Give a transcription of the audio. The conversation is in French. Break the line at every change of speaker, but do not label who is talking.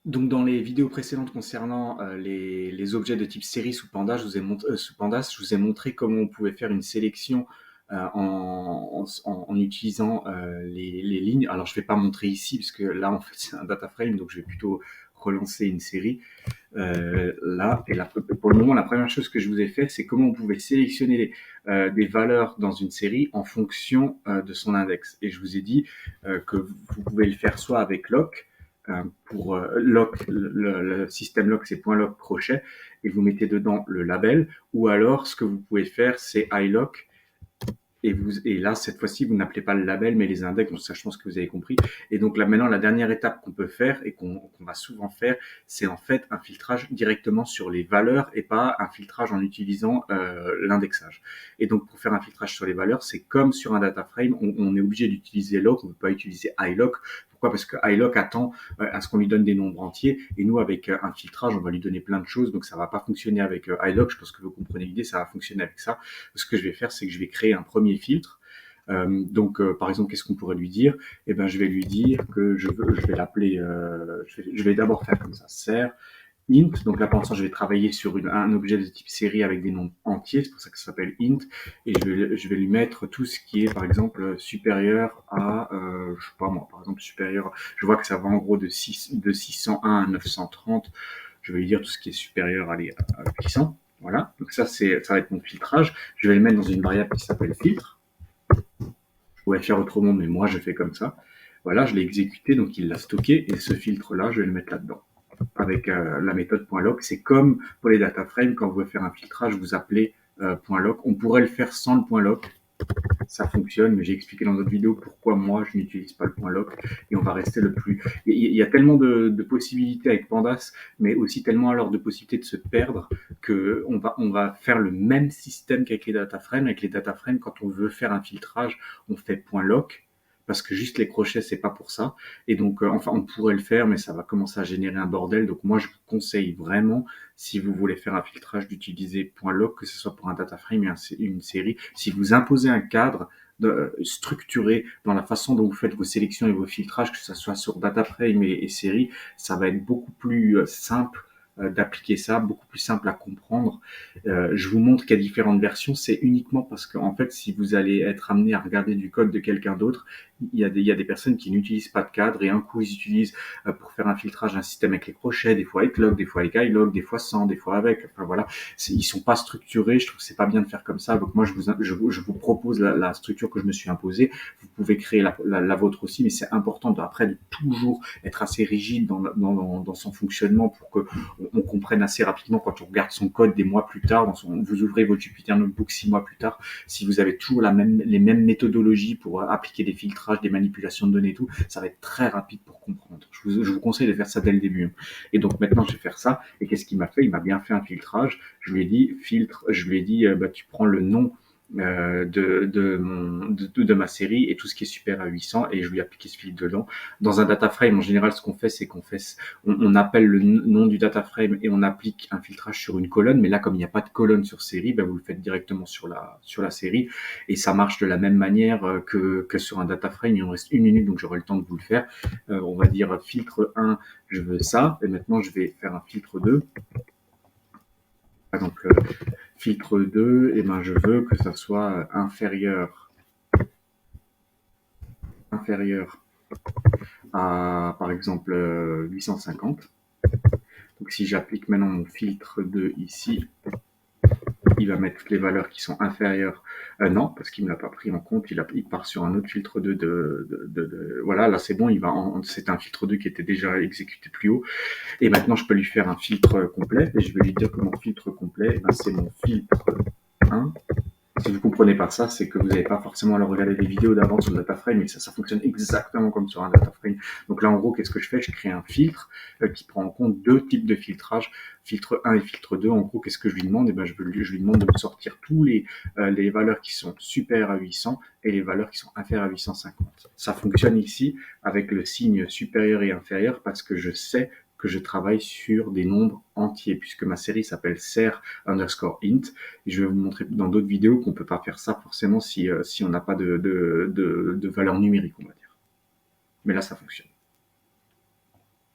Donc dans les vidéos précédentes concernant les objets de type série sous Pandas, sous Pandas, je vous ai montré comment on pouvait faire une sélection en utilisant les lignes. Alors je ne vais pas montrer ici puisque là en fait c'est un data frame, donc je vais plutôt relancer une série là. Et là, pour le moment, la première chose que je vous ai fait, c'est comment on pouvait sélectionner des valeurs dans une série en fonction de son index. Et je vous ai dit que vous pouvez le faire soit avec lock, pour lock, le système lock, c'est .lock crochet, et vous mettez dedans le label, ou alors ce que vous pouvez faire, c'est iLock, et là, cette fois-ci, vous n'appelez pas le label, mais les index. Donc ça, je pense que vous avez compris. Et donc là, maintenant, la dernière étape qu'on peut faire et qu'on va souvent faire, c'est en fait un filtrage directement sur les valeurs et pas un filtrage en utilisant l'indexage. Et donc, pour faire un filtrage sur les valeurs, c'est comme sur un data frame, on est obligé d'utiliser lock, on ne peut pas utiliser iLock. Pourquoi? Parce que iLock attend à ce qu'on lui donne des nombres entiers, et nous, avec un filtrage, on va lui donner plein de choses, donc ça va pas fonctionner avec iLock. Je pense que vous comprenez l'idée, ça va fonctionner avec ça. Ce que je vais faire, c'est que je vais créer un premier filtre. Par exemple, qu'est-ce qu'on pourrait lui dire? Eh ben, je vais lui dire que je vais l'appeler, je vais d'abord faire comme ça, ser int. Donc là, pour l'instant, je vais travailler sur un objet de type série avec des nombres entiers, c'est pour ça que ça s'appelle int, et je vais lui mettre tout ce qui est, par exemple, supérieur à, je sais pas moi, par exemple, supérieur, je vois que ça va en gros de 601 à 930, je vais lui dire tout ce qui est supérieur à 800, voilà. Donc ça va être mon filtrage. Je vais le mettre dans une variable qui s'appelle filtre. Je pourrais faire autrement, mais moi, je fais comme ça. Voilà, je l'ai exécuté, donc il l'a stocké, et ce filtre-là, je vais le mettre là-dedans avec la méthode .lock. C'est comme pour les data frames, quand vous voulez faire un filtrage, vous appelez .lock. On pourrait le faire sans le .lock, ça fonctionne, mais j'ai expliqué dans d'autres vidéos pourquoi moi je n'utilise pas le .lock, et on va rester le plus... Il y a tellement de possibilités avec Pandas, mais aussi tellement alors de possibilités de se perdre, qu'on va faire le même système qu'avec les data frames. Avec les data frames, quand on veut faire un filtrage, on fait .lock, parce que juste les crochets, c'est pas pour ça. Et donc, enfin, on pourrait le faire, mais ça va commencer à générer un bordel. Donc, moi, je vous conseille vraiment, si vous voulez faire un filtrage, d'utiliser .lock, que ce soit pour un data frame et une série. Si vous imposez un cadre structuré dans la façon dont vous faites vos sélections et vos filtrages, que ce soit sur data frame et série, ça va être beaucoup plus simple d'appliquer ça, beaucoup plus simple à comprendre. Je vous montre qu'il y a différentes versions, c'est uniquement parce qu'en fait, si vous allez être amené à regarder du code de quelqu'un d'autre, il y a des personnes qui n'utilisent pas de cadre, et un coup ils utilisent pour faire un filtrage un système avec les crochets, des fois avec lock, des fois avec iLock, des fois sans, des fois avec. Enfin voilà, ils sont pas structurés. Je trouve que c'est pas bien de faire comme ça. Donc moi je vous propose la structure que je me suis imposée. Vous pouvez créer la vôtre aussi, mais c'est important après de toujours être assez rigide dans son fonctionnement pour que on comprenne assez rapidement quand on regarde son code des mois plus tard. Vous ouvrez votre Jupyter Notebook 6 mois plus tard, si vous avez toujours les mêmes méthodologies pour appliquer des filtrages, des manipulations de données et tout, ça va être très rapide pour comprendre. Je vous conseille de faire ça dès le début. Et donc maintenant, je vais faire ça. Et qu'est-ce qu'il m'a fait? Il m'a bien fait un filtrage. Je lui ai dit filtre. Je lui ai dit tu prends le nom de ma série et tout ce qui est supérieur à 800, et je lui ai appliqué ce filtre dedans. Dans un data frame, en général, ce qu'on fait, c'est on appelle le nom du data frame et on applique un filtrage sur une colonne. Mais là, comme il n'y a pas de colonne sur série, ben, vous le faites directement sur la série, et ça marche de la même manière que sur un data frame. Il en reste 1 minute, donc j'aurai le temps de vous le faire. On va dire filtre 1, je veux ça, et maintenant je vais faire un filtre 2. Par exemple, filtre 2, et ben je veux que ça soit inférieur à, par exemple, 850. Donc si j'applique maintenant mon filtre 2 ici, il va mettre toutes les valeurs qui sont inférieures. Non, parce qu'il ne me l'a pas pris en compte. Il part sur un autre filtre 2 voilà, là c'est bon, c'est un filtre 2 qui était déjà exécuté plus haut. Et maintenant, je peux lui faire un filtre complet, et je vais lui dire que mon filtre complet, eh ben, c'est mon filtre 1. Si vous comprenez pas ça, c'est que vous n'avez pas forcément à regarder des vidéos d'avant sur le data frame, et ça fonctionne exactement comme sur un data frame. Donc là, en gros, qu'est-ce que je fais? Je crée un filtre qui prend en compte 2 types de filtrage, filtre 1 et filtre 2. En gros, qu'est-ce que je lui demande? Eh ben, je lui demande de me sortir tous les valeurs qui sont supérieures à 800 et les valeurs qui sont inférieures à 850. Ça fonctionne ici avec le signe supérieur et inférieur, parce que je sais que je travaille sur des nombres entiers, puisque ma série s'appelle ser_int. Et je vais vous montrer dans d'autres vidéos qu'on ne peut pas faire ça forcément si on n'a pas de valeur numérique, on va dire. Mais là, ça fonctionne.